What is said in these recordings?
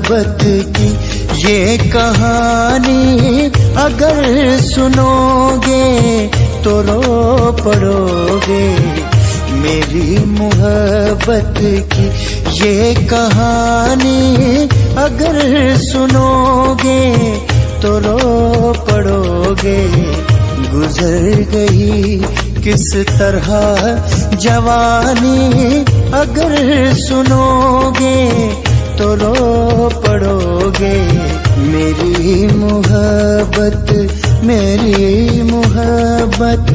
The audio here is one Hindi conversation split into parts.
मोहब्बत की ये कहानी अगर सुनोगे तो रो पड़ोगे। मेरी मोहब्बत की ये कहानी अगर सुनोगे तो रो पड़ोगे। गुजर गई किस तरह जवानी अगर सुनोगे तो रो पड़ोगे। मेरी मोहब्बत, मेरी मोहब्बत।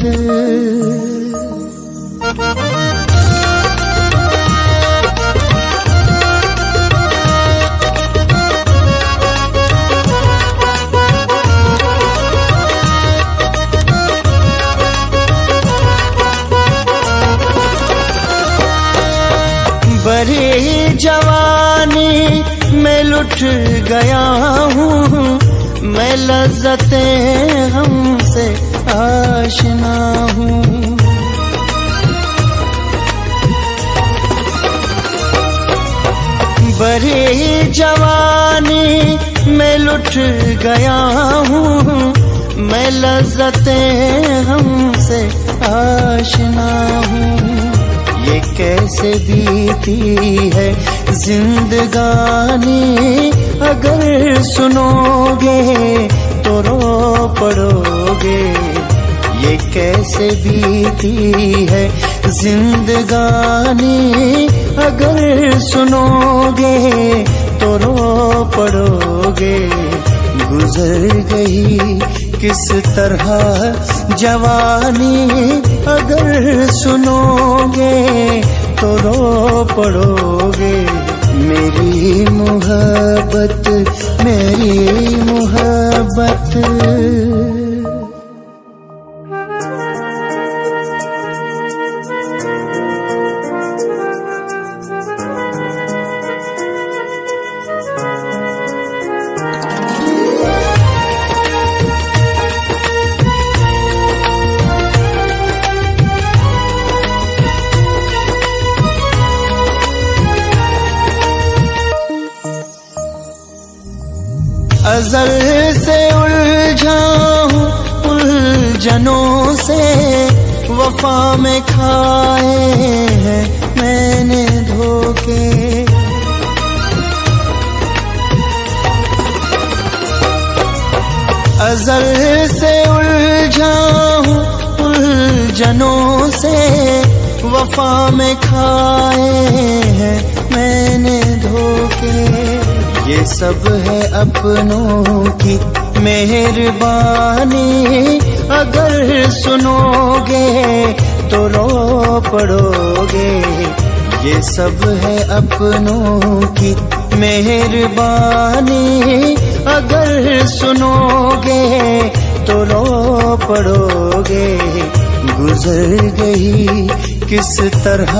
बड़ी जवानी में लुट गया हूँ, मैं लज्जतें हमसे आशना हूँ। बड़ी जवानी में लुट गया हूँ, मैं लज्जतें हमसे आशना हूँ। ये कैसे बीती है जिंदगानी अगर सुनोगे तो रो पड़ोगे। ये कैसे बीती है जिंदगानी अगर सुनोगे तो रो पड़ोगे। गुजर गई किस तरह जवानी अगर सुनोगे तो रो पड़ोगे। मेरी मोहब्बत, मेरी मोहब्बत। अज़ल से उलझा हूँ उलझनों से, वफा में खाए हैं मैंने धोखे। अज़ल से उलझा हूँ उलझनों से, वफा में खाए हैं मैंने धोखे। ये सब है अपनों की मेहरबानी अगर सुनोगे तो रो पड़ोगे। ये सब है अपनों की मेहरबानी अगर सुनोगे तो रो पड़ोगे। गुजर गई किस तरह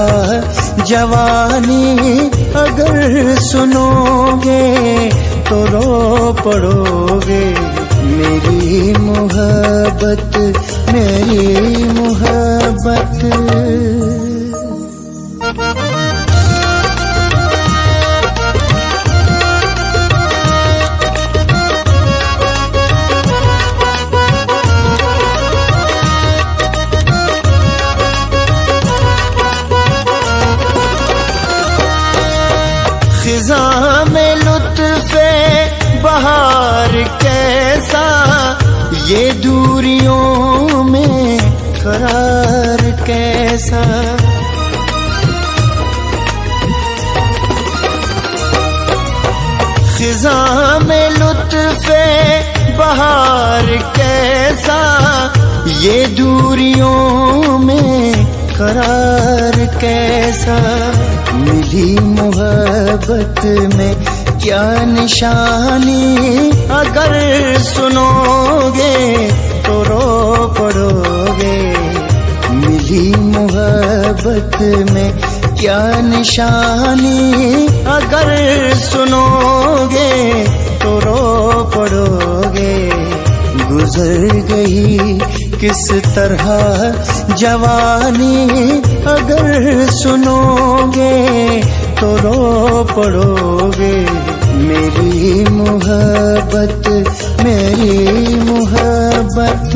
जवानी अगर सुनोगे तो रो पड़ोगे। मेरी मोहब्बत, मेरी मोहब्बत। खिज़ां में लुत्फ़े बहार कैसा, ये दूरियों में करार कैसा। खिज़ां में लुत्फ़े बहार कैसा, ये दूरियों में करार कैसा। मिली मोहब्बत में क्या निशानी अगर सुनोगे तो रो पड़ोगे। मिली मोहब्बत में क्या निशानी अगर सुनोगे तो रो पड़ोगे। गुजर गई किस तरह जवानी अगर सुनोगे तो रो पड़ोगे। तेरी मोहब्बत मेरी मोहब्बत।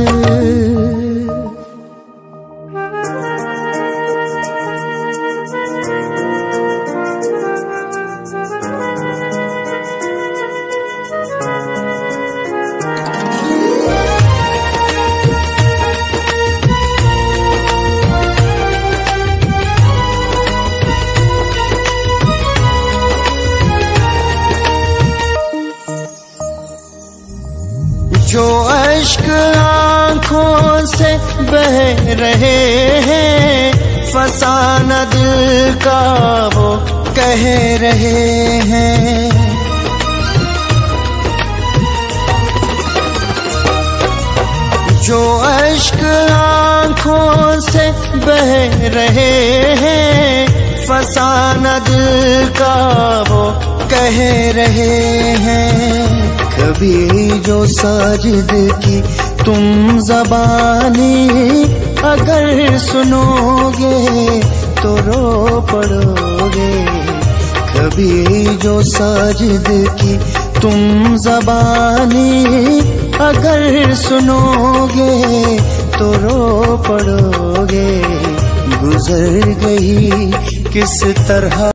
जो अश्क आँखों से बह रहे हैं, फसाना दिल का वो कह रहे हैं। जो अश्क आँखों से बह रहे हैं, फसाना दिल का वो कह रहे हैं। कभी जो साजिद की तुम ज़बानी अगर सुनोगे तो रो पड़ोगे। कभी जो साजिद की तुम ज़बानी अगर सुनोगे तो रो पड़ोगे। गुजर गई किस तरह